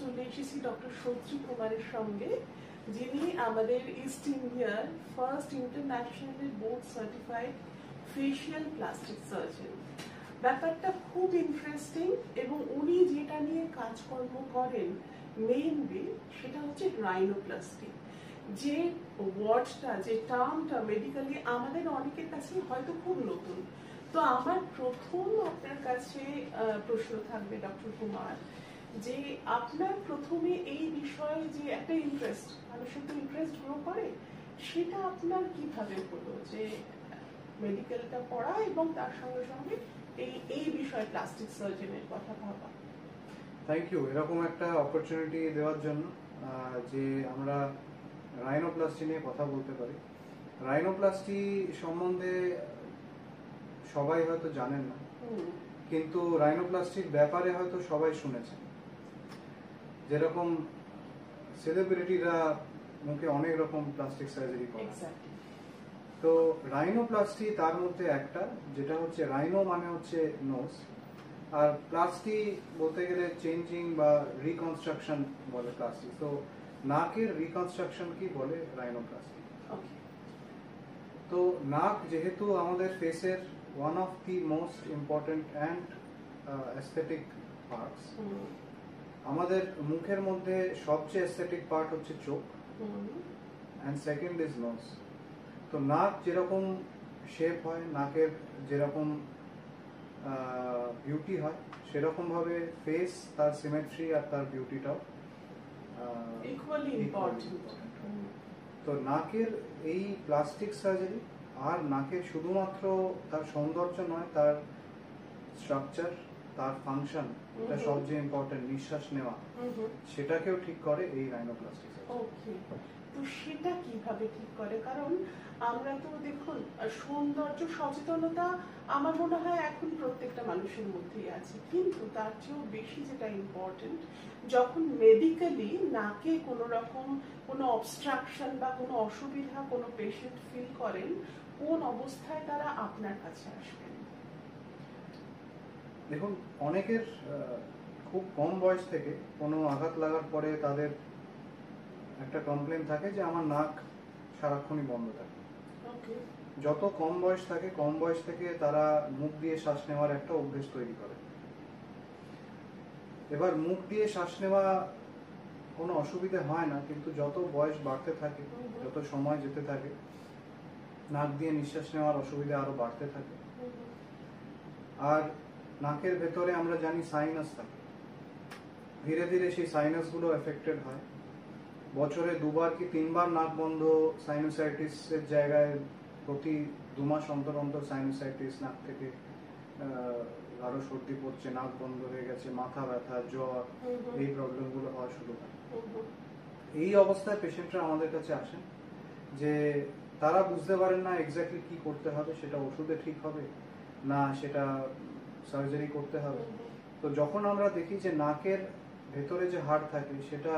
চলে এসেছি ডক্টর সৌত্রী কুমারের সঙ্গে, যিনি আমাদের ইস্ট ইন্ডিয়ার first internationally board certified facial plastic surgeon. ব্যাপারটা খুব ইন্টারেস্টিং এবং উনি যেটা নিয়ে কাজকর্ম করেন মেইনলি সেটা হচ্ছে রাইনোপ্লাস্টি। যে ওয়ার্ডটা, যে টার্মটা মেডিকেলি আমাদের অনেকের কাছে হয়তো খুব নতুন। তো আমার প্রথম আপনার কাছে প্রশ্ন থাকবে ডক্টর কুমার, যে আপনার প্রথমে এই বিষয়ে যে একটা ইন্টারেস্ট, মানুষের তো ইন্টারেস্ট গ্রো করে, সেটা আপনার কিভাবে হলো যে মেডিকেলটা পড়া এবং তার সঙ্গে সঙ্গে এই বিষয়ে প্লাস্টিক সার্জনের কথা ভাবা? থ্যাংক ইউ এরকম একটা অপরচুনিটি দেওয়ার জন্য, যে আমরা রাইনোপ্লাস্টি নিয়ে কথা বলতে পারি। রাইনোপ্লাস্টি সম্বন্ধে সবাই হয়তো জানেন না, কিন্তু রাইনোপ্লাস্টির ব্যাপারে হয়তো সবাই শুনেছেন। যেরকম সেলিব্রিটিরা মুখে অনেক রকম প্লাস্টিক সার্জারি করে, তো রাইনোপ্লাস্টি তার মধ্যে একটা, যেটা হচ্ছে রাইনো মানে হচ্ছে নোজ, আর প্লাস্টি বলতে গেলে চেঞ্জিং বা রিকনস্ট্রাকশন বলে প্লাস্টিক। তো নাকের রিকনস্ট্রাকশন কি বলে রাইনোপ্লাস্টি। তো নাক যেহেতু আমাদের ফেসের one of the most important and aesthetic parts, আমাদের মুখের মধ্যে সবচেয়ে অ্যাস্থেটিক পার্ট হচ্ছে চোখ, অ্যান্ড সেকেন্ড ইজ নোজ। তো নাক যেরকম শেপ হয়, নাকের যেরকম বিউটি হয়, সেরকম ভাবে ফেস তার সিমেট্রি আর তার বিউটিটাও ইকুয়ালি ইম্পর্টেন্ট। তো নাকের এই প্লাস্টিক সার্জারি আর নাকের শুধুমাত্র তার সৌন্দর্য নয়, তার স্ট্রাকচার, তার ফাংশন, এটা সবচেয়ে ইম্পর্টেন্ট, নিঃশ্বাস নেওয়া, সেটাকেও ঠিক করে এই রাইনোপ্লাস্টি সার্জারি। ওকে, তো সেটা কিভাবে ঠিক করে? কারণ আমরা তো দেখুন, সৌন্দর্য সচেতনতা আমার মনে হয় এখন প্রত্যেকটা মানুষের মধ্যেই আছে, কিন্তু তার চেয়েও বেশি যেটা ইম্পর্টেন্ট, যখন মেডিকেলি নাকে কোনো রকম কোনো অবস্ট্রাকশন বা কোনো অসুবিধা কোনো পেশেন্ট ফিল করেন, কোন অবস্থায় তারা আপনার কাছে আসবেন? দেখুন, অনেকের খুব কম বয়স থেকে কোনো আঘাত লাগার পরে তাদের একটা কমপ্লেন থাকে যে আমার নাক সারাক্ষণই বন্ধ থাকে। যত কম বয়স থাকে, কম বয়স থেকে তারা মুখ দিয়ে শ্বাস নেওয়ার একটা অভ্যেস তৈরি করে। এবার মুখ দিয়ে শ্বাস নেওয়া কোনো অসুবিধা হয় না, কিন্তু যত বয়স বাড়তে থাকে, যত সময় যেতে থাকে, নাক দিয়ে নিঃশ্বাস নেওয়ার অসুবিধা আরো বাড়তে থাকে। আর নাকের ভেতরে আমরা জানি সাইনাস থাকে, ধীরে ধীরে সেই সাইনাস গুলো এফেক্টেড হয়। বছরে 2বার কি 3বার নাক বন্ধ সাইনোসাইটিস এর জায়গায় প্রতি 2 মাস অন্তর অন্তর সাইনোসাইটিস, নাক থেকে আরো সর্দি পড়ছে, নাক বন্ধ হয়ে গেছে, মাথা ব্যথা, জ্বর, এই প্রবলেম গুলো হওয়া শুরু হয়। এই অবস্থায় পেশেন্টরা আমাদের কাছে আসেন যে তারা বুঝতে পারেন না এক্স্যাক্টলি কি করতে হবে, সেটা ওষুধে ঠিক হবে না সেটা সার্জারি করতে হবে। তো যখন আমরা দেখি যে নাকের ভেতরে যে হাড় থাকে সেটা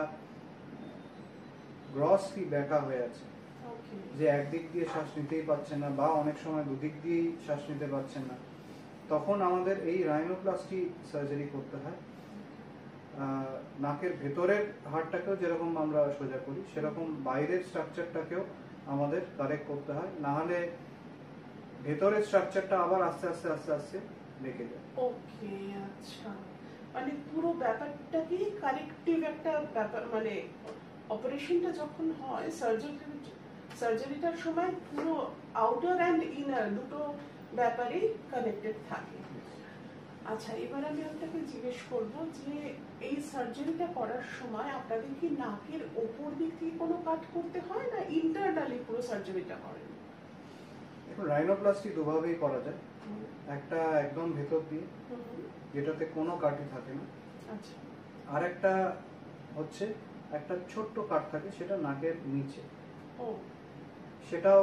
গ্রসলি ব্যাকা হয়ে আছে, যে একদিক দিয়ে শ্বাস নিতেই পাচ্ছেন না বা অনেক সময় দুদিক দিয়েই শ্বাস নিতে পাচ্ছেন না, তখন আমাদের এই রাইনোপ্লাস্টি সার্জারি করতে হয়। নাকের ভেতরের হাড়টাকেও যেরকম আমরা সোজা করি, সেরকম বাইরের স্ট্রাকচারটাকেও আমাদের কারেক্ট করতে হয়, না হলে ভেতরের স্ট্রাকচারটা আবার আস্তে আস্তে আস্তে আস্তে বেঁকে যায়। ওকে, আচ্ছা, মানে পুরো ব্যাপারটাকে কারেক্টিভ একটা ব্যাপার, মানে অপারেশনটা যখন হয়, সার্জারিটার সময় পুরো আউটার অ্যান্ড ইনার দুটো ব্যাপারেই কানেক্টেড থাকে। আচ্ছা, এবার আমি আপনাকে জিজ্ঞেস করব যে এই সার্জারিটা করার সময় আপনাদের কি নাকের ওপর দিক থেকে কোনো কাট করতে হয়, না ইন্টারনালি পুরো সার্জারিটা করেন? এখন রাইনোপ্লাস্টি দুভাবেই করা যায়, একটা একদম ভেতর দিয়ে যেটাতে কোনো কাটই থাকে না, আচ্ছা, আর একটা হচ্ছে একটা ছোট্ট কাট থাকে সেটা নাকের নিচে। সেটাও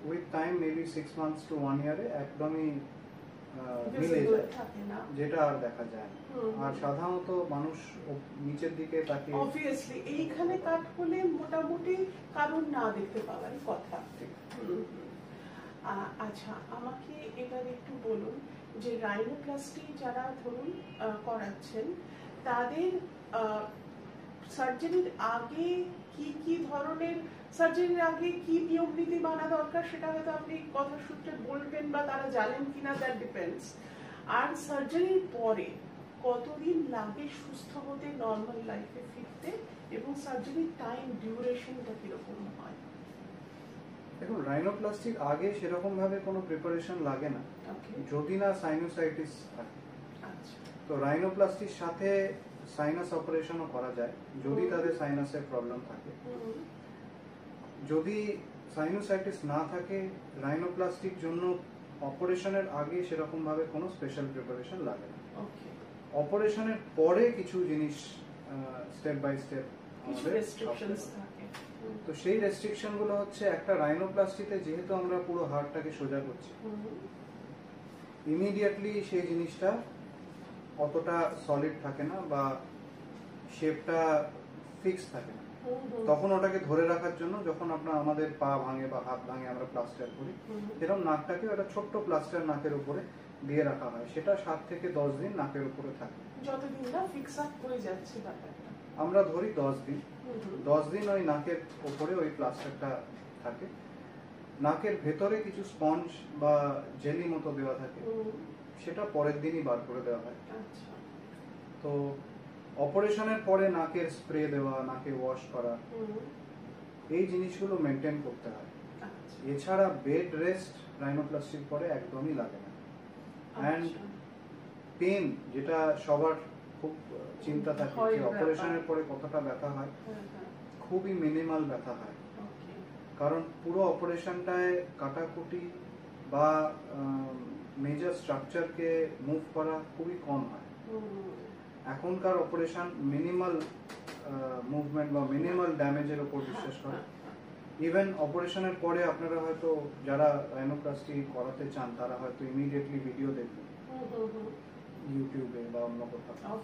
with time maybe 6 months to 1 year একদমই মিলে যায়, যেটা আর দেখা যায় না। আর সাধারণত মানুষ নিচের দিকে তাকিয়ে, অবভিয়াসলি এইখানে কাট হলে মোটামুটি কারণ না দেখতে পাওয়ার কথা। আচ্ছা, আমাকে এবার একটু বলুন যে রাইনোপ্লাস্টি যারা ধরুন করাচ্ছেন, তাদের সার্জারির আগে কি কি ধরনের, সার্জারির আগে কি নিয়ম নীতি মানা দরকার সেটা হয়তো আপনি কথা সূত্রে বলবেন বা তারা জানেন কিনা, দ্যাট ডিপেন্ডস। আর সার্জারির পরে কতদিন লাগে সুস্থ হতে, নর্মাল লাইফে ফিরতে, এবং সার্জারির টাইম ডিউরেশনটা কিরকম হয়? দেখুন, রাইনোপ্লাস্টির আগে সেরকম ভাবে কোনো প্রিপারেশন লাগে না, যদি না সাইনোসাইটিস থাকে। তো রাইনোপ্লাস্টির সাথে সাইনাস অপারেশনও করা যায় যদি তাদের সাইনাসের প্রবলেম থাকে। যদি সাইনোসাইটিস না থাকে, রাইনোপ্লাস্টির জন্য অপারেশনের আগে সেরকম ভাবে কোনো স্পেশাল প্রিপারেশন লাগে না। অপারেশনের পরে কিছু জিনিস স্টেপ বাই স্টেপ থাকে। তো সেই রেস্ট্রিকশন গুলো হচ্ছে, একটা রাইনোপ্লাস্টিতে যেহেতু আমরা পুরো হাড়টাকে সোজা করছি, ইমিডিয়েটলি সেই জিনিসটা অতটা সলিড থাকে না বা শেপটা ফিক্স থাকে না। তখন ওটাকে ধরে রাখার জন্য যখন আমাদের পা ভাঙে বা হাত ভাঙে আমরা প্লাস্টার করি, এরকম নাকটাকে একটা ছোট্ট প্লাস্টার নাকের উপরে দিয়ে রাখা হয়, সেটা 7 থেকে 10 দিন নাকের উপরে থাকে। যতদিন না ফিক্স আপ হয়ে যাচ্ছে ব্যাপারটা, আমরা ধরি 10 দিন। 10 দিন ওই নাকের উপরে ওই প্লাস্টারটা থাকে। নাকের ভেতরে কিছু স্পঞ্জ বা জেলি মতো দেওয়া থাকে, সেটা পরের দিনই বার করে দেওয়া হয়। তো অপারেশনের পরে নাকের স্প্রে দেওয়া, নাকে ওয়াশ করা, এই জিনিসগুলো মেনটেন করতে হয়। এছাড়া বেড রেস্ট রাইনোপ্লাস্টির পরে একদমই লাগে না। অ্যান্ড পেন, যেটা সবার খুব চিন্তা থাকে যে অপারেশনের পরে কতটা ব্যথা হয়, খুবই মিনিমাল ব্যথা হয়। কারণ পুরো অপারেশনটায় কাটাকুটি বা মেজর স্ট্রাকচারকে মুভ করা খুবই কম হয়। এখনকার অপারেশন মিনিমাল মুভমেন্ট বা মিনিমাল ড্যামেজের উপর বিশ্বাস করে। ইভেন অপারেশনের পরে আপনারা হয়তো যারা রাইনোপ্লাস্টি করাতে চান তারা হয়তো ইমিডিয়েটলি ভিডিও দেখবেন ইউটিউবে বা অন্য কোথাও,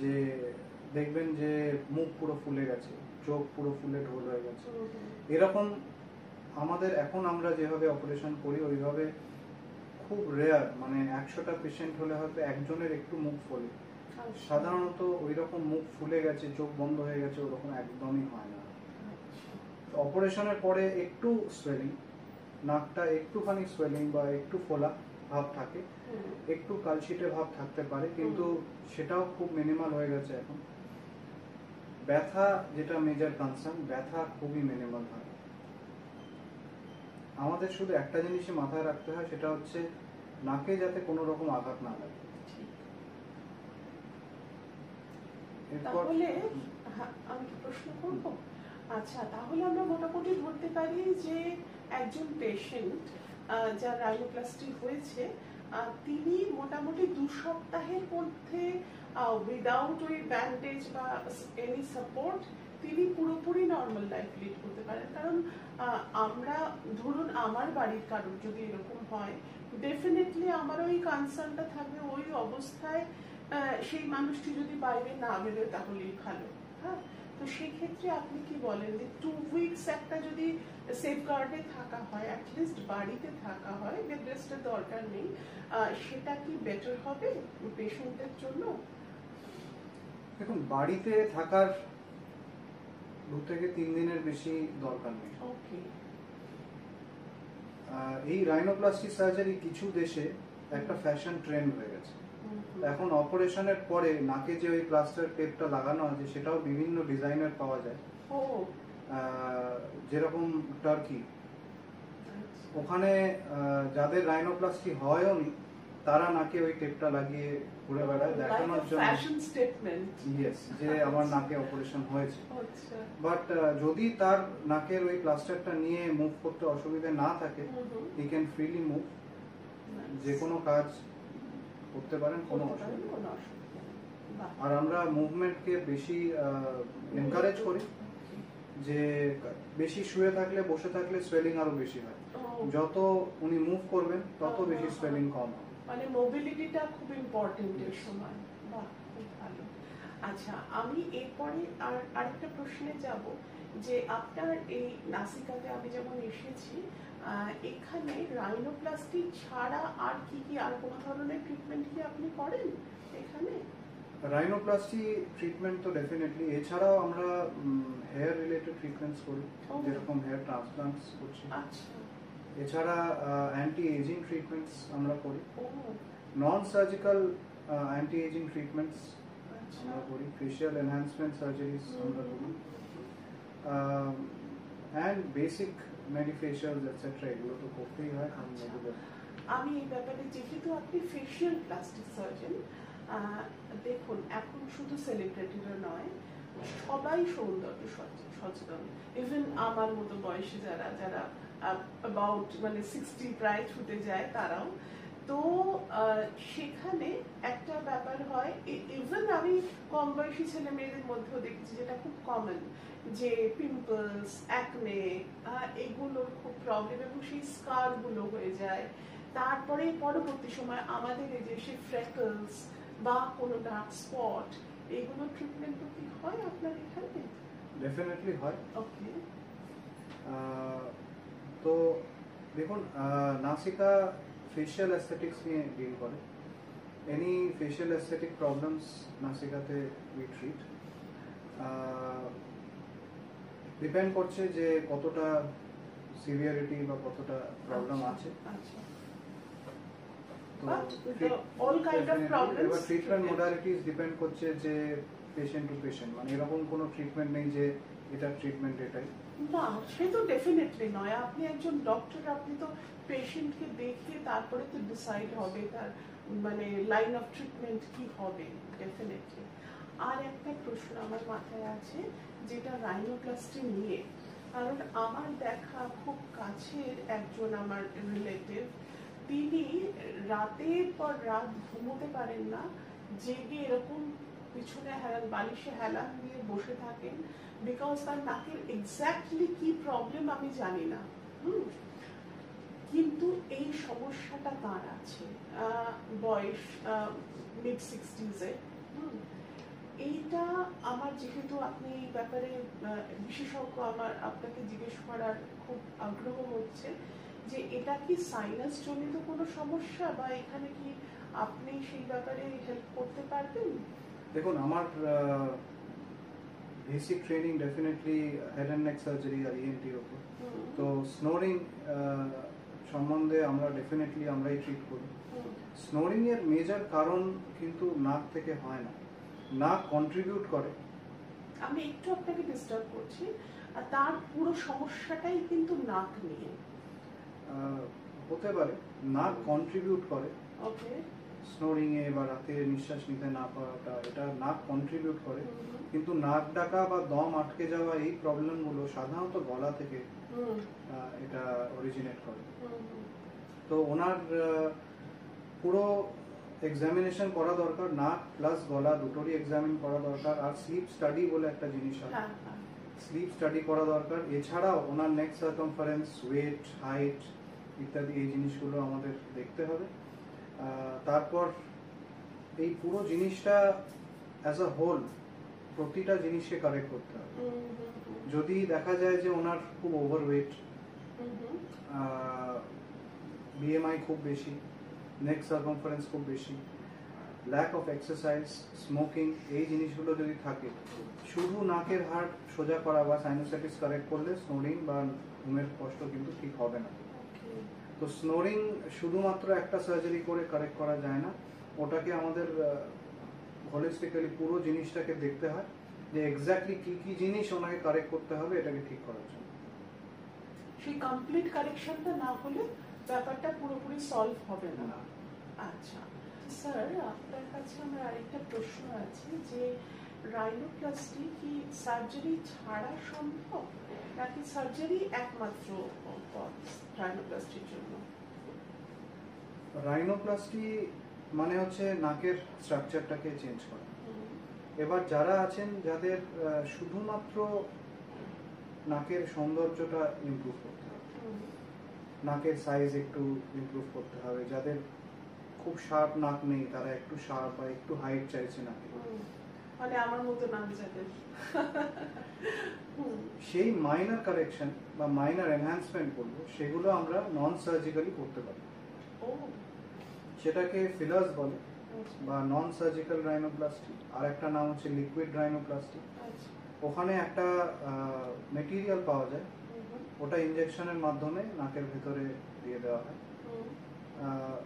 যে দেখবেন যে মুখ পুরো ফুলে গেছে, চোখ পুরো ফুলে ঢোল হয়ে গেছে। এরকম আমাদের এখন আমরা যেভাবে অপারেশন করি ওইভাবে খুব রেয়ার, মানে 100টা পেশেন্ট হলে হয়তো একজনের একটু মুখ ফোলে। সাধারণত ওই রকম মুখ ফুলে গেছে, চোখ বন্ধ হয়ে গেছে, ওরকম একদমই হয় না। অপারেশনের পরে একটু সোয়েলিং, নাকটা একটুখানি সোয়েলিং বা একটু ফোলা ভাব থাকে, একটু কালশিটে ভাব থাকতে পারে, কিন্তু সেটাও খুব মিনিমাল হয়ে গেছে এখন। ব্যথা, যেটা মেজর কনসার্ন, ব্যথা খুবই মিনিমাল হয়। আমাদের শুধু একটা জিনিসই মাথায় রাখতে হয়, সেটা হচ্ছে নাকে যাতে কোনো রকম আঘাত না লাগে। তাহলে আমি কি প্রশ্ন করব? আচ্ছা, তাহলে আমরা মোটামুটি ধরতে পারি যে একজন পেশেন্ট যার রাইনোপ্লাস্টি হয়েছে, তিনি মোটামুটি 2 সপ্তাহের মধ্যে উইদাউট ওই ব্যান্ডেজ বা এনি সাপোর্ট তিনি পুরোপুরি নর্মাল লাইফ লিড করতে পারেন। কারণ আমরা ধরুন আমার বাড়ির কারোর যদি এরকম হয়, ডেফিনেটলি আমার ওই কনসার্নটা থাকবে ওই অবস্থায় সেই মানুষটি যদি বাইরে না বেরোয় তাহলেই ভালো। হ্যাঁ, তো সেই ক্ষেত্রে আপনি কি বলেন যে 2 উইকস একটা যদি সেফগার্ডে থাকা হয়, অ্যাটলিস্ট বাড়িতে থাকা হয়, বেড রেস্টের দরকার নেই, সেটা কি বেটার হবে পেশেন্টের জন্য? দেখুন, বাড়িতে থাকার 2 থেকে 3 দিনের বেশি দরকার নেই। এই রাইনোপ্লাস্টি সার্জারি কিছু দেশে একটা ফ্যাশন ট্রেন্ড হয়ে গেছে। এখন অপারেশনের পরে নাকে যে ওই প্লাস্টার টেপটা লাগানো আছে সেটাও বিভিন্ন ডিজাইনের পাওয়া যায়। যেরকম টার্কি, ওখানে যাদের রাইনোপ্লাস্টি হয়ও নি তারা নাকে ওই টেপটা লাগিয়ে ঘুরে বেড়ায় দেখানোর জন্য, ইয়েস, যে আমার নাকে অপারেশন হয়েছে। বাট যদি তার নাকের ওই প্লাস্টারটা নিয়ে মুভ করতে অসুবিধা না থাকে, হি ক্যান ফ্রিলি মুভ, যে কোনো কাজ করতে পারেন, কোনো অসুবিধা নেই। আর আমরা মুভমেন্টকে বেশি এনকারেজ করি, যে বেশি শুয়ে থাকলে, বসে থাকলে সোয়েলিং আরো বেশি হয়। যত উনি মুভ করবেন তত বেশি সোয়েলিং কম হয়। মানে মোবিলিটিটা খুব ইম্পর্টেন্ট এই সময়। বাহ, খুব ভালো। আচ্ছা, আমি এরপরে আরেকটা প্রশ্নে যাব, যে আপনার এই নাসিকাতে আমি যেমন এসেছি, এখানে রাইনোপ্লাস্টি ছাড়া আর কি কি, আর কোনো ধরনের ট্রিটমেন্ট কি আপনি করেন এখানে? রাইনোপ্লাস্টি ট্রিটমেন্ট তো ডেফিনেটলি, এছাড়াও আমরা হেয়ার রিলেটেড ট্রিটমেন্টস করি, যেরকম হেয়ার ট্রান্সপ্লান্টস করছি। আচ্ছা, এছাড়া অ্যান্টি এজিং ট্রিটমেন্টস আমরা করি, ও non surgical anti aging treatments আচ্ছা, আমরা করি, ফেশিয়াল এনহ্যান্সমেন্ট সার্জারিজ আমরা করি, অ্যান্ড বেসিক মেডিফেশিয়ালস এটসেট্রা এগুলো তো করতেই হয়। আমি এই ব্যাপারে, যেহেতু আপনি ফেশিয়াল প্লাস্টিক সার্জন, দেখুন এখন শুধু সেলিব্রিটিরা নয়, সবাই সৌন্দর্য সচেতন, ইভেন আমার মতো বয়সী যারা যারা অ্যাবাউট মানে 60 প্রায় ছুটে যায় তারাও। তো সেখানে একটা ব্যাপার হয়, ইভেন আমি কম বয়সী ছেলে মেয়েদের মধ্যেও দেখেছি যেটা খুব কমন, যে পিম্পলস, অ্যাকনে, এগুলোর খুব প্রবলেম, এবং সেই স্কার গুলো হয়ে যায়। তারপরে পরবর্তী সময় আমাদের এই যে সেই ফ্রেকলস বা কোনো ডার্ক স্পট, এগুলো ট্রিটমেন্ট কি হয় আপনার এখানে? ডেফিনেটলি হয়। ওকে, তো দেখুন, নাসিকা ফেশিয়াল অ্যাস্থেটিক্স নিয়ে ডিল করে। এনি ফেশিয়াল অ্যাস্থেটিক প্রবলেমস নাসিকাতে উই ট্রিট। ডিপেন্ড করছে যে কতটা সিভিয়ারিটি বা কতটা প্রবলেম আছে। এবার ট্রিটমেন্ট মোডালিটিস ডিপেন্ড করছে যে পেশেন্ট টু পেশেন্ট, মানে এরকম কোনো ট্রিটমেন্ট নেই যে এটা ট্রিটমেন্ট এটাই না, সে তো ডেফিনেটলি নয়। আপনি একজন ডক্টর, আপনি তো পেশেন্টকে দেখে তারপরে তো ডিসাইড হবে তার মানে লাইন অফ ট্রিটমেন্ট কি হবে, ডেফিনেটলি। আর একটা প্রশ্ন আমার মাথায় আছে, যেটা রাইনোপ্লাস্টি নিয়ে, কারণ আমার দেখা খুব কাছের একজন আমার রিলেটিভ, তিনি রাতের পর রাত ঘুমোতে পারেন না, জেগে এরকম পিছনে বালিশে হেলান দিয়ে বসে থাকেন, বিকজ তার নাকের এক্স্যাক্টলি কি প্রবলেম আমি জানি না, কিন্তু এই সমস্যাটা তার আছে, বয়স মিড 60s-এ। এইটা আমার, যেহেতু আপনি এই ব্যাপারে বিশেষজ্ঞ, আমার আপনাকে জিজ্ঞেস করার খুব আগ্রহ হচ্ছে যে এটা কি সাইনাস জনিত কোনো সমস্যা, বা এখানে কি আপনি সেই ব্যাপারে হেল্প করতে পারবেন? দেখুন, আমার basic training definitely head and neck surgery আর ইএনটির ওপর। তো স্নোরিং সম্বন্ধে আমরা ডেফিনেটলি আমরাই ট্রিট করি। স্নোরিং এর মেজর কারণ কিন্তু নাক থেকে হয় না, নাক কন্ট্রিবিউট করে। আমি একটু আপনাকে ডিস্টার্ব করছি, আর তার পুরো সমস্যাটাই কিন্তু নাক নিয়ে হতে পারে, নাক কন্ট্রিবিউট করে। ওকে, স্নোরিং এ বা রাতে নিঃশ্বাস নিতে না পারাটা, এটা নাক কন্ট্রিবিউট করে। কিন্তু নাক ডাকা বা দম আটকে যাওয়া এই প্রবলেমগুলো সাধারণত গলা থেকে এটা অরিজিনেট করে। তো ওনার পুরো এক্সামিনেশন করা দরকার, নাক প্লাস গলা দুটোরই এক্সামিন করা দরকার। আর স্লিপ স্টাডি বলে একটা জিনিস হয়, স্লিপ স্টাডি করা দরকার। এছাড়াও ওনার নেক সার্কামফারেন্স, ওয়েট, হাইট ইত্যাদি এই জিনিসগুলো আমাদের দেখতে হবে। তারপর এই পুরো জিনিসটা অ্যাজ আ হোল প্রতিটা জিনিসকে কারেক্ট করতে হবে। যদি দেখা যায় যে ওনার খুব ওভারওয়েট, বিএমআই খুব বেশি, নেক সার্কামফারেন্স খুব বেশি, ল্যাক অফ এক্সারসাইজ, স্মোকিং, এই জিনিসগুলো যদি থাকে, শুধু নাকের হাড় সোজা করা বা সাইনোসাইটিস কারেক্ট করলে স্নোরিং বা ঘুমের কষ্ট কিন্তু ঠিক হবে না। তো স্নোরিং শুধুমাত্র একটা সার্জারি করে কারেক্ট করা যায় না, ওটাকে আমাদের হোলিস্টিক্যালি পুরো জিনিসটাকে দেখতে হয় যে এক্স্যাক্টলি কি কি জিনিস ওনাকে কারেক্ট করতে হবে এটাকে ঠিক করার জন্য। সেই কমপ্লিট কারেকশনটা না হলে ব্যাপারটা পুরোপুরি সলভ হবে না। আচ্ছা স্যার, আপনার কাছে আমার আরেকটা প্রশ্ন আছে, যে রাইনোপ্লাস্টি কি সার্জারি ছাড়া সম্ভব, নাকি সার্জারি একমাত্র পথ রাইনোপ্লাস্টির জন্য? রাইনোপ্লাস্টি মানে হচ্ছে নাকের স্ট্রাকচারটাকে চেঞ্জ করা। এবার যারা আছেন যাদের শুধুমাত্র নাকের সৌন্দর্যটা ইমপ্রুভ করতে হবে, নাকের সাইজ একটু ইমপ্রুভ করতে হবে, যাদের খুব শার্প নাক নেই তারা একটু শার্প বা একটু হাইট চাইছে নাকে, মানে আমার মতো নাক যাদের, সেই মাইনর কারেকশন বা মাইনর এনহ্যান্সমেন্ট করবো, সেগুলো আমরা নন সার্জিক্যালি করতে পারি। সেটাকে ফিলার্স বলে। আচ্ছা বা নন সার্জিক্যাল রাইনোপ্লাস্টি, আর একটা নাম হচ্ছে লিকুইড রাইনোপ্লাস্টি। আচ্ছা ওখানে একটা মেটেরিয়াল পাওয়া যায়, হুম ওটা ইনজেকশনের মাধ্যমে নাকের ভেতরে দিয়ে দেওয়া হয়। হুম আহ,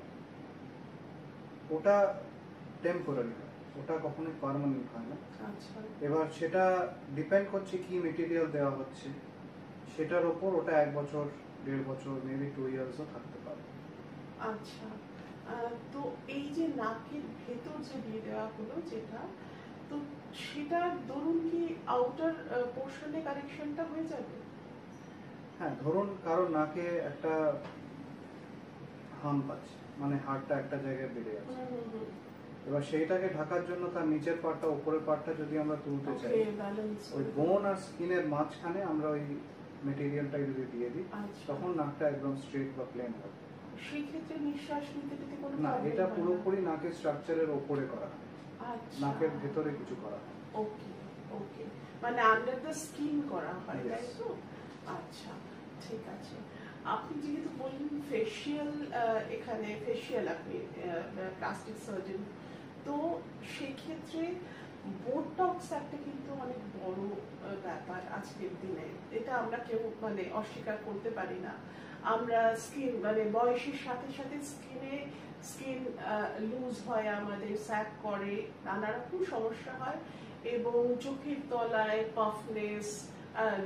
ওটা টেম্পোরারি হয়, ওটা কখনোই পার্মানেন্ট হয় না। আচ্ছা এবার সেটা ডিপেন্ড করছে কি মেটেরিয়াল দেওয়া হচ্ছে সেটার ওপর, ওটা 1 বছর 1.5 বছর মেবি 2 ইয়ার্সও থাকতে পারে। আচ্ছা তো এই যে নাকের ভেতর যে দিয়ে দেওয়া হলো যেটা, তো সেটা ধরুন কি আউটার পোর্শনে কারেকশনটা হয়ে যাবে? হ্যাঁ, ধরুন কারো নাকে একটা হাম্প আছে, মানে হাড়টা একটা জায়গায় বেড়ে আছে, এবার সেইটাকে ঢাকার জন্য তার নিচের পার্টটা উপরের পার্টটা যদি আমরা তুলতে চাই, ওই বোন আর স্কিনের মাঝখানে আমরা ওই মেটেরিয়ালটা যদি দিয়ে দিই, তখন নাকটা একদম স্ট্রেট বা প্লেন হবে। সেই ক্ষেত্রে নিঃশ্বাস নিতে কোনো না, এটা পুরোপুরি নাকের স্ট্রাকচারের ওপরে করা হয়, আচ্ছা নাকের ভেতরে কিছু করা হয়। ওকে ওকে, মানে আন্ডার দ্য স্কিন করা হয়, তাই তো? আচ্ছা ঠিক আছে। আপনি যেহেতু বললেন ফেশিয়াল, এখানে ফেশিয়াল আপনি প্লাস্টিক সার্জন, তো সেক্ষেত্রে বোটক্স একটা কিন্তু অনেক বড় ব্যাপার আজকের দিনে, এটা আমরা কেউ মানে অস্বীকার করতে পারি না। আমরা স্কিন মানে বয়সের সাথে সাথে স্কিন লুজ হয়, আমাদের স্যাক করে, নানা রকম সমস্যা হয়, এবং চোখের তলায় পাফনেস,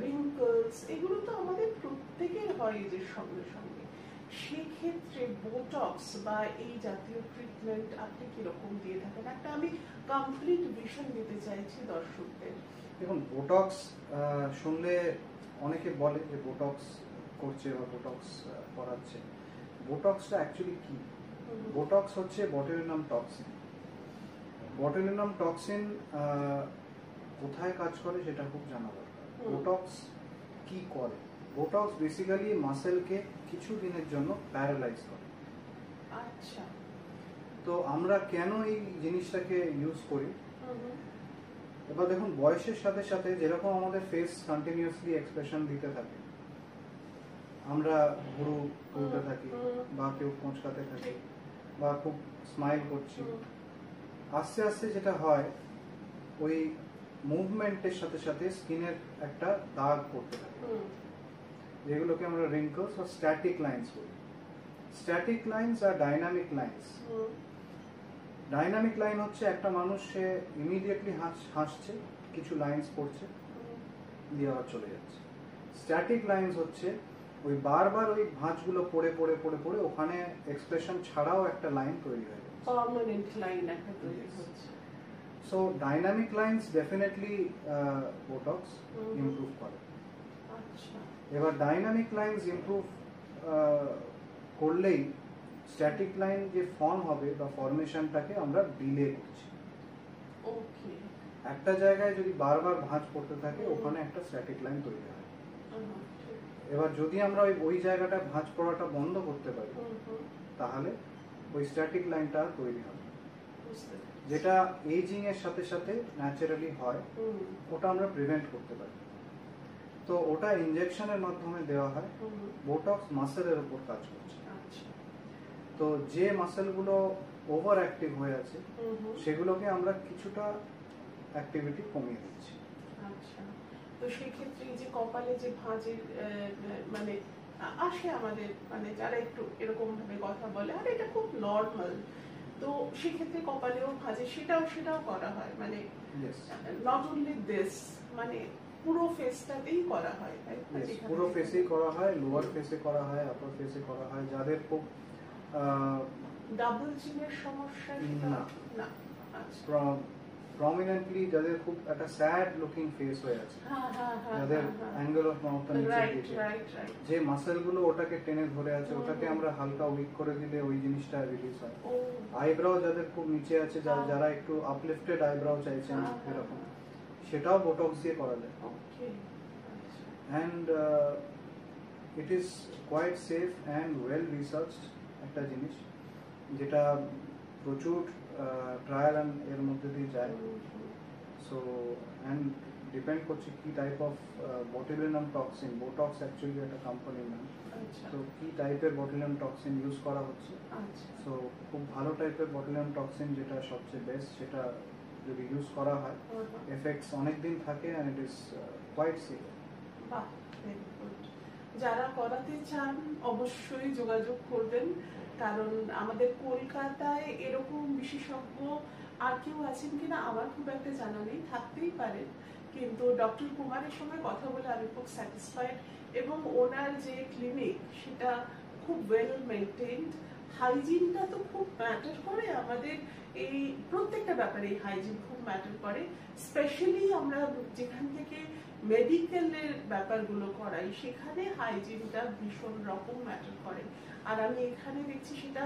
রিঙ্কলস, এগুলো তো আমাদের প্রত্যেকের হয় এদের সঙ্গে সঙ্গে। সেক্ষেত্রে বোটক্স বা এই জাতীয় ট্রিটমেন্ট আপনি কিরকম দিয়ে থাকেন? একটা আমি কমপ্লিট ভিশন দিতে চাইছি দর্শকদের। দেখুন, বোটক্স শুনলে অনেকে বলে যে বোটক্স করছে বা বোটক্স করাচ্ছে। বোটক্সটা অ্যাকচুয়ালি কি? বোটক্স হচ্ছে বটুলিনাম টক্সিন। বটুলিনাম টক্সিন কোথায় কাজ করে সেটা খুব জানা দরকার। বোটক্স কি করে? বোটক্স বেসিক্যালি মাসেলকে কিছু দিনের জন্য প্যারালাইজ করে। আচ্ছা, তো আমরা কেন এই জিনিসটাকে ইউজ করি? এবার দেখুন, বয়সের সাথে সাথে যেরকম আমাদের ফেস কন্টিনিউয়াসলি এক্সপ্রেশন দিতে থাকে, আমরা ভুরু তুলতে থাকি বা কেউ কোঁচকাতে থাকি বা খুব স্মাইল করছি, আস্তে আস্তে যেটা হয় ওই মুভমেন্টের সাথে সাথে স্কিনের একটা দাগ পড়তে থাকে, যেগুলোকে আমরা রিঙ্কলস বা স্ট্যাটিক লাইন্স বলি। স্ট্যাটিক লাইন্স আর ডাইনামিক লাইন্স। ডাইনামিক লাইন হচ্ছে একটা মানুষ, সে ইমিডিয়েটলি হাসছে, কিছু লাইন্স পড়ছে, দিয়ে আবার চলে যাচ্ছে। স্ট্যাটিক লাইন্স হচ্ছে ওই বারবার ওই ভাঁজগুলো পড়ে পড়ে পড়ে পড়ে ওখানে এক্সপ্রেশন ছাড়াও একটা লাইন তৈরি হয়ে যাচ্ছে, পার্মানেন্ট লাইন একটা তৈরি হচ্ছে। So dynamic lines definitely Botox improve করে। আচ্ছা, এবার ডাইনামিক লাইন্স ইমপ্রুভ করলেই স্ট্যাটিক লাইন যে ফর্ম হবে বা ফরমেশনটাকে আমরা ডিলে করছি। ওকে, একটা জায়গায় যদি বারবার ভাঁজ পড়তে থাকে, ওখানে একটা স্ট্যাটিক লাইন তৈরি হয়। এবার যদি আমরা ওই জায়গাটা ভাঁজ পড়াটা বন্ধ করতে পারি, তাহলে ওই স্ট্যাটিক লাইনটা তৈরি হবে, যেটা এজিং এর সাথে সাথে ন্যাচারালি হয়, ওটা আমরা প্রিভেন্ট করতে পারি। তো ওটা ইনজেকশনের মাধ্যমে দেওয়া হয়। বোটক্স মাসেলের উপর কাজ করছে। তো যে মাসেলগুলো ওভার অ্যাক্টিভ হয়ে আছে, সেগুলোকে আমরা কিছুটা অ্যাক্টিভিটি কমিয়ে দিচ্ছি। আচ্ছা, তো সেই ক্ষেত্রে যে কপালে যে ভাঁজের মানে আসে আমাদের, মানে যারা একটু এরকম ভাবে কথা বলে, আর এটা খুব নর্মাল, তো সেক্ষেত্রে কপালেও ভাঁজে, সেটাও করা হয়, মানে নট অনলি দিস, মানে পুরো ফেসটাতেই করা হয়, তাই? পুরো ফেসেই করা হয়, লোয়ার ফেসে করা হয়, আপার ফেসে করা হয়। যাদের খুব ডাবল চিনের সমস্যা না, প্রমিনেন্টলি যাদের খুব একটা স্যাড লুকিং ফেস হয়ে আছে, যাদের অ্যাঙ্গেল অফ মাউথটা নিচের দিকে, যে মাসেলগুলো ওটাকে টেনে ধরে আছে, ওটাকে আমরা হালকা উইক করে দিলে ওই জিনিসটা রিলিজ হয়। আইব্রাও যাদের খুব নিচে আছে, যারা একটু আপলিফটেড আইব্রাও চাইছেন এরকম, সেটাও বোটক্স দিয়ে করা যায়। And it is quite safe and well researched একটা জিনিস, যেটা প্রচুর ট্রায়াল এর মধ্যে দিয়ে যায়। সো অ্যান্ড ডিপেন্ড করছে কি type of botulinum toxin, Botox actually একটা কোম্পানির নাম, আচ্ছা তো কি টাইপের বটিলিনাম টক্সিন ইউজ করা হচ্ছে। আচ্ছা সো খুব ভালো টাইপের বটিলিনাম টক্সিন যেটা সবচেয়ে বেস্ট, সেটা যদি ইউজ করা হয় এফেক্টস অনেক দিন থাকে and it is quite safe. বাহ, ভেরি গুড। যারা করাতে চান অবশ্যই যোগাযোগ করবেন, কারণ আমাদের কলকাতায় এরকম বিশেষজ্ঞ আর কেউ আছেন কিনা আমার খুব একটা জানা নেই, থাকতেই পারে, কিন্তু ডক্টর কুমারের সঙ্গে কথা বলে আমি খুব স্যাটিসফাইড, এবং ওনার যে ক্লিনিক সেটা খুব ওয়েল মেনটেন্ড। হাইজিনটা তো খুব ম্যাটার করে আমাদের, এই প্রত্যেকটা ব্যাপারে এই হাইজিন খুব ম্যাটার করে। স্পেশালি আমরা যেখান থেকে মেডিকেলের ব্যাপারগুলো করাই সেখানে হাইজিনটা ভীষণ রকম ম্যাটার করে, আর আমি এখানে দেখছি সেটা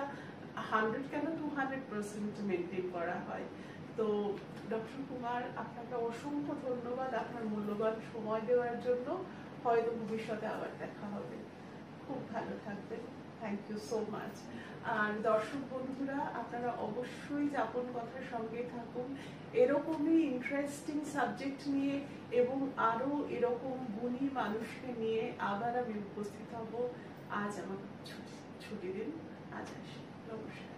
100 কেন 200% মেনটেন করা হয়। তো ডক্টর কুমার, আপনাকে অসংখ্য ধন্যবাদ আপনার মূল্যবান সময় দেওয়ার জন্য। হয়তো ভবিষ্যতে আবার দেখা হবে। খুব ভালো থাকবেন, থ্যাংক ইউ সো মাচ। আর দর্শক বন্ধুরা, আপনারা অবশ্যই যাপন কথার সঙ্গে থাকুন, এরকমই ইন্টারেস্টিং সাবজেক্ট নিয়ে এবং আরো এরকম গুণী মানুষকে নিয়ে আবার আমি উপস্থিত হব। আজ আমার ছুটি দিন, আজ আসি, নমস্কার।